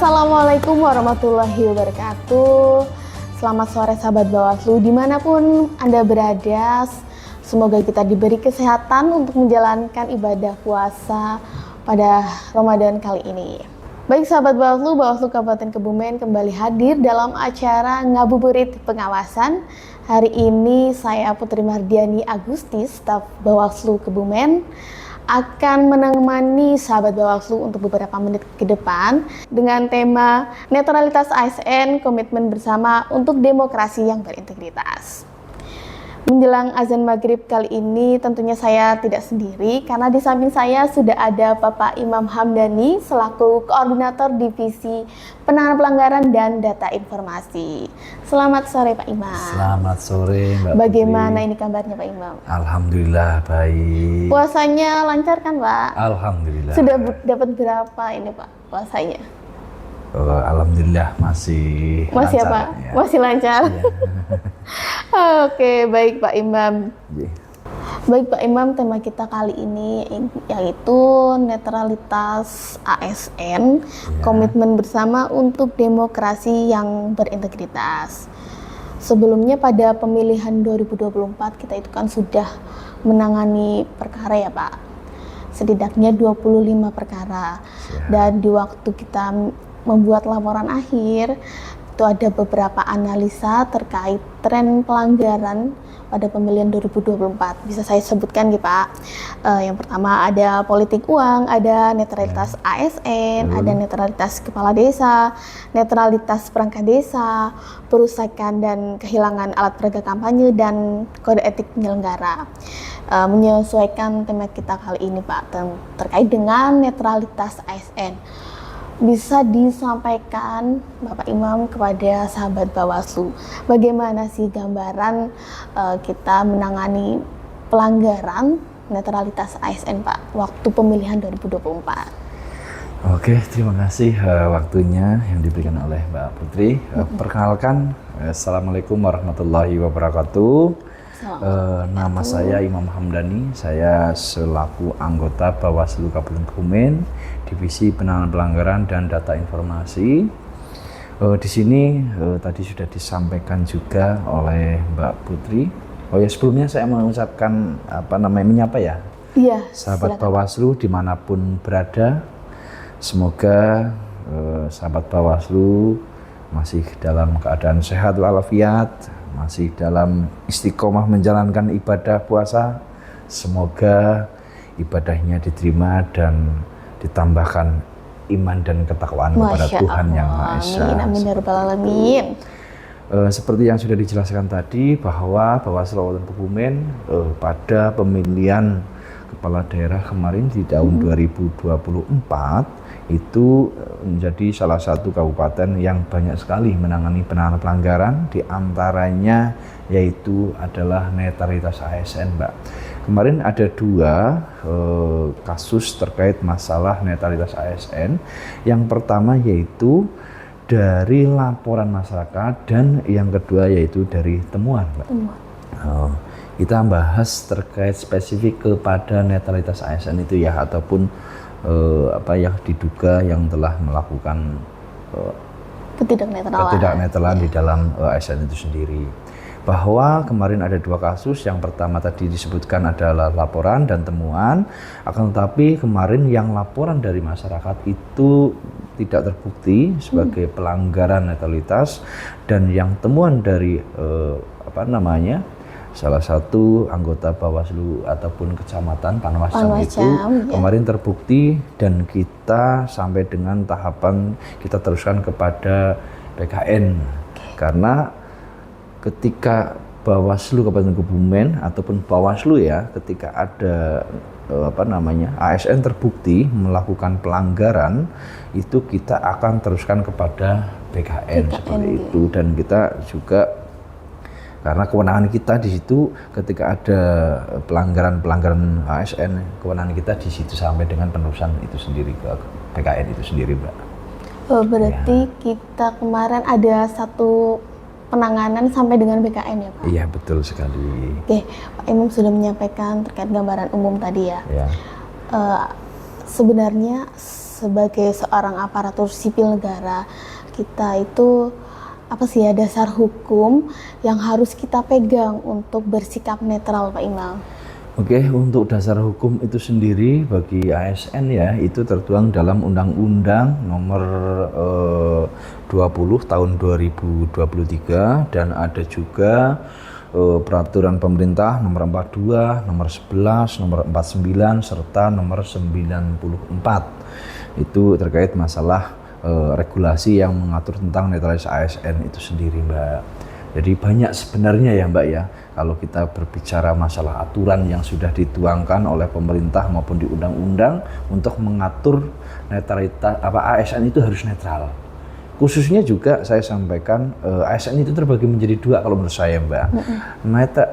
Assalamualaikum warahmatullahi wabarakatuh. Selamat sore sahabat Bawaslu dimanapun Anda berada. Semoga kita diberi kesehatan untuk menjalankan ibadah puasa pada Ramadan kali ini. Baik sahabat Bawaslu, Bawaslu Kabupaten Kebumen kembali hadir dalam acara Ngabuburit Pengawasan. Hari ini saya Putri Mardiani Agusti, staf Bawaslu Kebumen, akan menemani sahabat Bawaslu untuk beberapa menit ke depan dengan tema Netralitas ASN, Komitmen Bersama untuk Demokrasi yang Berintegritas. Menjelang azan maghrib kali ini tentunya saya tidak sendiri karena di samping saya sudah ada Bapak Imam Hamdani selaku Koordinator Divisi Penanganan Pelanggaran dan Data Informasi. Selamat sore Pak Imam. Selamat sore Mbak Bagaimana Putri. ini kabarnya Pak Imam? Alhamdulillah baik. Puasanya lancar kan Pak? Alhamdulillah. Sudah dapat berapa ini Pak puasanya? Alhamdulillah masih Masih lancar, apa? ya. Masih lancar. Ya. Oke, baik Pak Imam. Ya. Baik Pak Imam, tema kita kali ini yaitu netralitas ASN, komitmen bersama untuk demokrasi yang berintegritas. Sebelumnya pada pemilihan 2024 kita itu kan sudah menangani perkara ya Pak. Setidaknya 25 perkara. Dan di waktu kita membuat laporan akhir itu ada beberapa analisa terkait tren pelanggaran pada pemilihan 2024. Bisa saya sebutkan gitu Pak. Yang pertama ada politik uang, ada netralitas ASN, ada netralitas kepala desa, netralitas perangkat desa, perusakan dan kehilangan alat peraga kampanye, dan kode etik penyelenggara. Menyesuaikan tema kita kali ini Pak terkait dengan netralitas ASN. Bisa disampaikan Bapak Imam kepada sahabat Bawaslu, bagaimana sih gambaran kita menangani pelanggaran netralitas ASN Pak waktu pemilihan 2024? Oke, terima kasih waktunya yang diberikan oleh Mbak Putri. Perkenalkan, Assalamualaikum warahmatullahi wabarakatuh. Nama saya Imam Hamdani, saya selaku anggota Bawaslu Kabupaten Kebumen, Divisi Penanganan Pelanggaran dan Data Informasi. Di sini tadi sudah disampaikan juga oleh Mbak Putri. Oh ya, sebelumnya saya mengucapkan menyapa ya. Iya. Sahabat silakan. Bawaslu dimanapun berada, semoga sahabat Bawaslu masih dalam keadaan sehat walafiat, masih dalam istiqomah menjalankan ibadah puasa. Semoga ibadahnya diterima dan ditambahkan iman dan ketakwaan kepada Tuhan Yang Maha Esa. Amin ya rabbal alamin. Seperti yang sudah dijelaskan tadi bahwa Bawaslu Kabupaten Kebumen pada pemilihan kepala daerah kemarin di tahun 2024 itu menjadi salah satu kabupaten yang banyak sekali menangani penanganan pelanggaran, di antaranya yaitu adalah netralitas ASN Mbak. Kemarin ada 2 kasus terkait masalah netralitas ASN. Yang pertama yaitu dari laporan masyarakat dan yang kedua yaitu dari temuan Mbak. Kita bahas terkait spesifik kepada netralitas ASN itu ya, ataupun yang diduga yang telah melakukan ketidaknetralan di dalam ASN itu sendiri. Bahwa kemarin ada 2 kasus, yang pertama tadi disebutkan adalah laporan dan temuan, akan tetapi kemarin yang laporan dari masyarakat itu tidak terbukti sebagai pelanggaran netralitas, dan yang temuan dari salah satu anggota Bawaslu ataupun kecamatan Panwascam itu kemarin terbukti, dan kita sampai dengan tahapan kita teruskan kepada BKN. Karena ketika Bawaslu Kabupaten Kebumen ataupun Bawaslu ya, ketika ada ASN terbukti melakukan pelanggaran, itu kita akan teruskan kepada BKN seperti itu. Dan kita juga, karena kewenangan kita di situ ketika ada pelanggaran ASN, kewenangan kita di situ sampai dengan penerusan itu sendiri ke BKN itu sendiri, Mbak. Berarti kita kemarin ada 1 penanganan sampai dengan BKN ya Pak? Iya, betul sekali. Oke, Pak Imam sudah menyampaikan terkait gambaran umum tadi ya. Ya. Sebenarnya sebagai seorang aparatur sipil negara, kita itu apa sih ya dasar hukum yang harus kita pegang untuk bersikap netral, Pak Imam? Oke, untuk dasar hukum itu sendiri bagi ASN ya, itu tertuang dalam Undang-Undang Nomor 20 Tahun 2023 dan ada juga Peraturan Pemerintah Nomor 42, Nomor 11, Nomor 49 serta Nomor 94. Itu terkait masalah regulasi yang mengatur tentang netralitas ASN itu sendiri, Mbak. Jadi banyak sebenarnya ya Mbak ya, kalau kita berbicara masalah aturan yang sudah dituangkan oleh pemerintah maupun di undang-undang untuk mengatur netralitas ASN itu harus netral. Khususnya juga saya sampaikan ASN itu terbagi menjadi dua kalau menurut saya Mbak.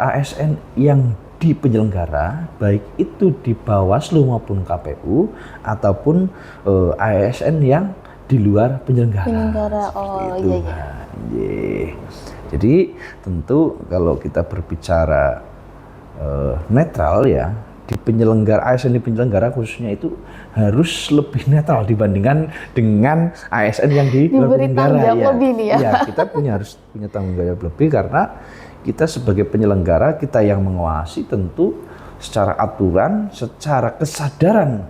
ASN yang di penyelenggara, baik itu di Bawaslu maupun KPU, ataupun ASN yang di luar penyelenggara. Oh itu, iya. Jadi tentu kalau kita berbicara netral ya, di penyelenggara ASN di penyelenggara khususnya itu harus lebih netral dibandingkan dengan ASN yang di luar penyelenggara ya. Lebih nih ya. Ya, kita harus punya tanggung jawab lebih karena kita sebagai penyelenggara, kita yang mengawasi tentu secara aturan, secara kesadaran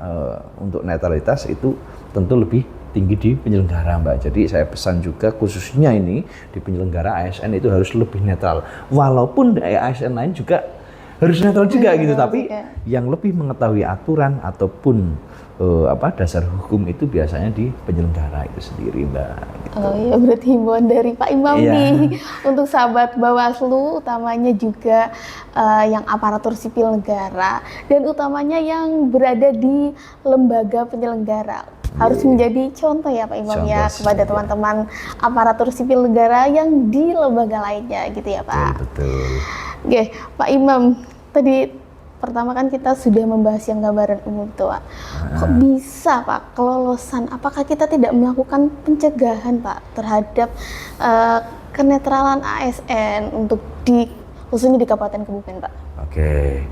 untuk netralitas itu tentu lebih tinggi di penyelenggara Mbak. Jadi saya pesan juga khususnya ini di penyelenggara ASN itu harus lebih netral. Walaupun ASN lain juga harus netral juga gitu, tapi yang lebih mengetahui aturan ataupun dasar hukum itu biasanya di penyelenggara itu sendiri Mbak. Gitu. Oh iya, berarti himbauan dari Pak Imam nih untuk sahabat Bawaslu, utamanya juga yang aparatur sipil negara dan utamanya yang berada di lembaga penyelenggara. Harus menjadi contoh ya Pak Imam ya kepada teman-teman aparatur sipil negara yang di lembaga lainnya gitu ya Pak. Betul. Oke, Pak Imam, tadi pertama kan kita sudah membahas yang gambaran umum tuh Pak. Kok bisa Pak kelolosan? Apakah kita tidak melakukan pencegahan Pak terhadap kenetralan ASN untuk khususnya di Kabupaten Kebumen Pak? Oke.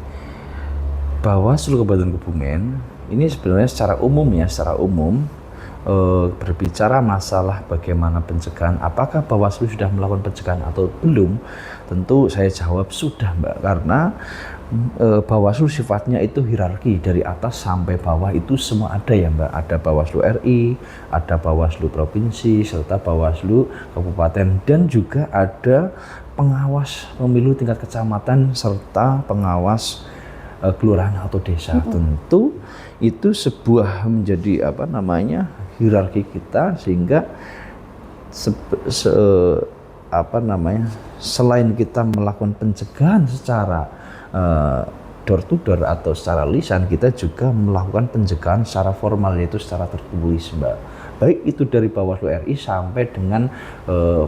Bawaslu Kabupaten Kebumen ini sebenarnya secara umum berbicara masalah bagaimana pencegahan, apakah Bawaslu sudah melakukan pencegahan atau belum? Tentu saya jawab sudah Mbak, karena Bawaslu sifatnya itu hierarki dari atas sampai bawah itu semua ada ya Mbak. Ada Bawaslu RI, ada Bawaslu Provinsi, serta Bawaslu Kabupaten, dan juga ada pengawas pemilu tingkat kecamatan serta pengawas kelurahan atau desa. Tentu itu sebuah menjadi hierarki kita, sehingga selain kita melakukan pencegahan secara door to door atau secara lisan, kita juga melakukan pencegahan secara formal, yaitu secara tertulis Mbak. Baik itu dari Bawaslu RI sampai dengan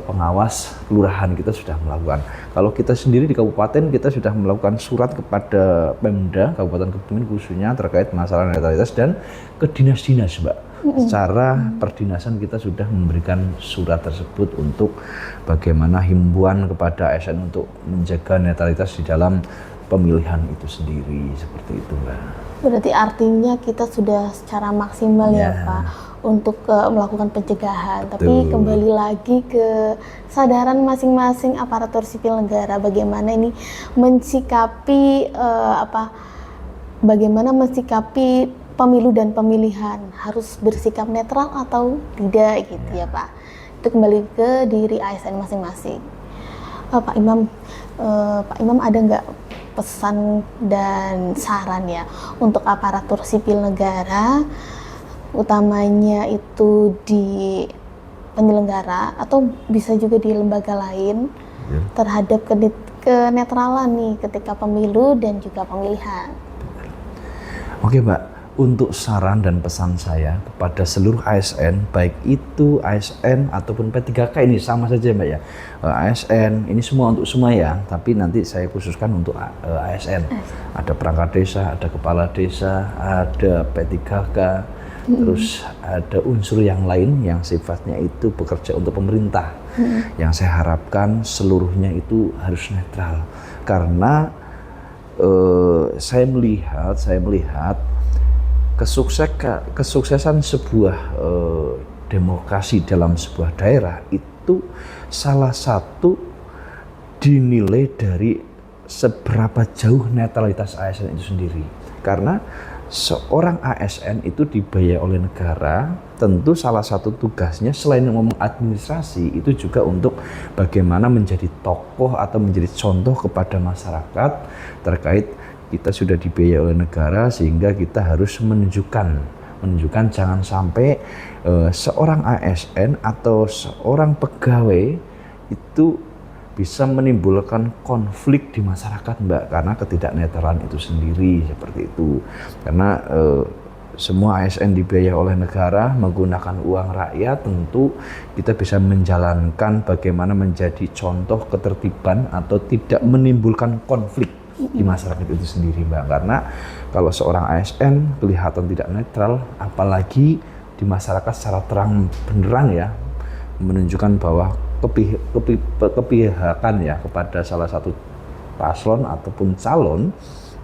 pengawas kelurahan kita sudah melakukan. Kalau kita sendiri di kabupaten, kita sudah melakukan surat kepada Pemda Kabupaten Kebumen khususnya terkait masalah netralitas dan ke dinas-dinas Mbak. Secara perdinasan kita sudah memberikan surat tersebut untuk bagaimana himbauan kepada ASN untuk menjaga netralitas di dalam pemilihan itu sendiri, seperti itu Mbak. Berarti artinya kita sudah secara maksimal ya Pak untuk melakukan pencegahan. Tapi kembali lagi ke kesadaran masing-masing aparatur sipil negara, bagaimana ini mensikapi bagaimana mensikapi pemilu dan pemilihan, harus bersikap netral atau tidak gitu ya Pak. Itu kembali ke diri ASN masing-masing. Pak Imam ada nggak pesan dan saran ya untuk aparatur sipil negara, utamanya itu di penyelenggara atau bisa juga di lembaga lain terhadap kenetralan nih ketika pemilu dan juga pemilihan? Oke Mbak, untuk saran dan pesan saya kepada seluruh ASN, baik itu ASN ataupun P3K, ini sama saja Mbak ya. ASN ini semua untuk semua ya, tapi nanti saya khususkan untuk ASN. Ada perangkat desa, ada kepala desa, ada P3K, terus ada unsur yang lain yang sifatnya itu bekerja untuk pemerintah. Yang saya harapkan seluruhnya itu harus netral, karena saya melihat kesuksesan sebuah demokrasi dalam sebuah daerah itu salah satu dinilai dari seberapa jauh netralitas ASN itu sendiri. Karena seorang ASN itu dibayar oleh negara, tentu salah satu tugasnya selain ngomong administrasi itu juga untuk bagaimana menjadi tokoh atau menjadi contoh kepada masyarakat terkait kita sudah dibayar oleh negara, sehingga kita harus menunjukkan jangan sampai seorang ASN atau seorang pegawai itu bisa menimbulkan konflik di masyarakat, Mbak, karena ketidaknetralan itu sendiri seperti itu. Karena semua ASN dibiayai oleh negara menggunakan uang rakyat, tentu kita bisa menjalankan bagaimana menjadi contoh ketertiban atau tidak menimbulkan konflik di masyarakat itu sendiri, Mbak. Karena kalau seorang ASN kelihatan tidak netral, apalagi di masyarakat secara terang benderang ya, menunjukkan bahwa kepihakan ya kepada salah satu paslon ataupun calon,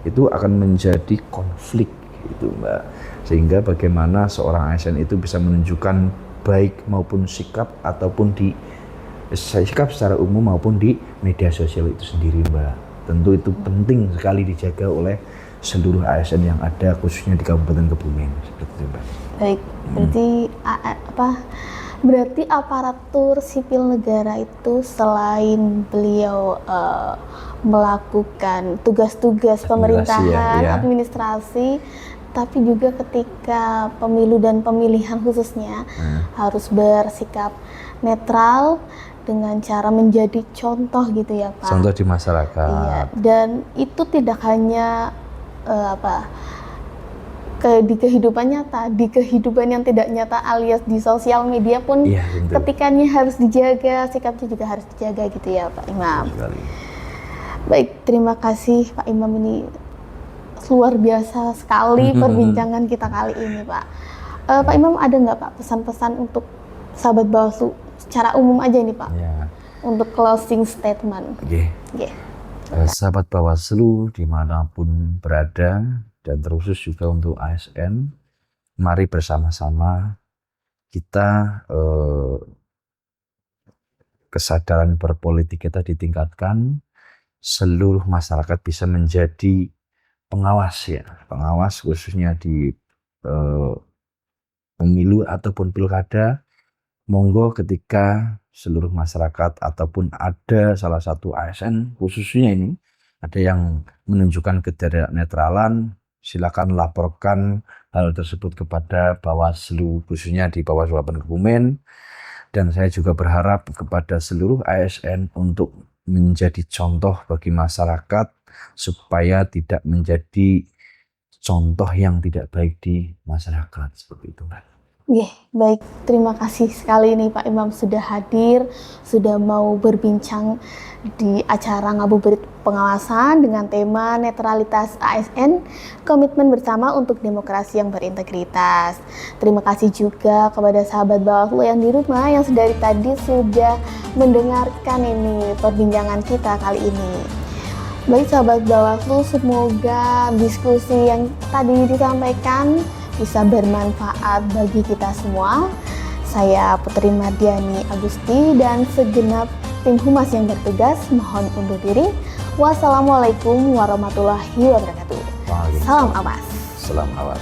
itu akan menjadi konflik gitu, Mbak. Sehingga bagaimana seorang ASN itu bisa menunjukkan baik maupun sikap ataupun sikap secara umum maupun di media sosial itu sendiri, Mbak. Tentu itu penting sekali dijaga oleh seluruh ASN yang ada, khususnya di Kabupaten Kebumen seperti itu, Mbak. Baik, berarti aparatur sipil negara itu selain beliau melakukan tugas-tugas pemerintahan, administrasi, tapi juga ketika pemilu dan pemilihan khususnya harus bersikap netral dengan cara menjadi contoh gitu ya, Pak. Contoh di masyarakat. Iya, dan itu tidak hanya di kehidupan nyata, di kehidupan yang tidak nyata alias di sosial media pun ketikanya harus dijaga, sikapnya juga harus dijaga gitu ya, Pak Imam. Baik, terima kasih Pak Imam, ini luar biasa sekali perbincangan kita kali ini, Pak. Pak Imam, ada nggak Pak pesan-pesan untuk sahabat Bawaslu secara umum aja ini, Pak? Ya. Untuk closing statement. Sahabat Bawaslu dimanapun berada, dan terkhusus juga untuk ASN, mari bersama-sama kita kesadaran berpolitik kita ditingkatkan, seluruh masyarakat bisa menjadi pengawas khususnya di pemilu ataupun pilkada. Monggo ketika seluruh masyarakat ataupun ada salah satu ASN khususnya ini ada yang menunjukkan ketidaknetralan, silakan laporkan hal tersebut kepada Bawaslu, khususnya di Bawaslu Kabupaten Kebumen. Dan saya juga berharap kepada seluruh ASN untuk menjadi contoh bagi masyarakat supaya tidak menjadi contoh yang tidak baik di masyarakat seperti itu, Mbak. Baik, terima kasih sekali nih Pak Imam sudah hadir, sudah mau berbincang di acara Ngabuburit Pengawasan dengan tema netralitas ASN, komitmen bersama untuk demokrasi yang berintegritas. Terima kasih juga kepada sahabat Bawaslu yang di rumah yang dari tadi sudah mendengarkan ini perbincangan kita kali ini. Baik sahabat Bawaslu, semoga diskusi yang tadi disampaikan bisa bermanfaat bagi kita semua. Saya Putri Mardiani Agusti dan segenap tim humas yang bertugas mohon undur diri. Wassalamualaikum warahmatullahi wabarakatuh. Salam awas. Salam awas.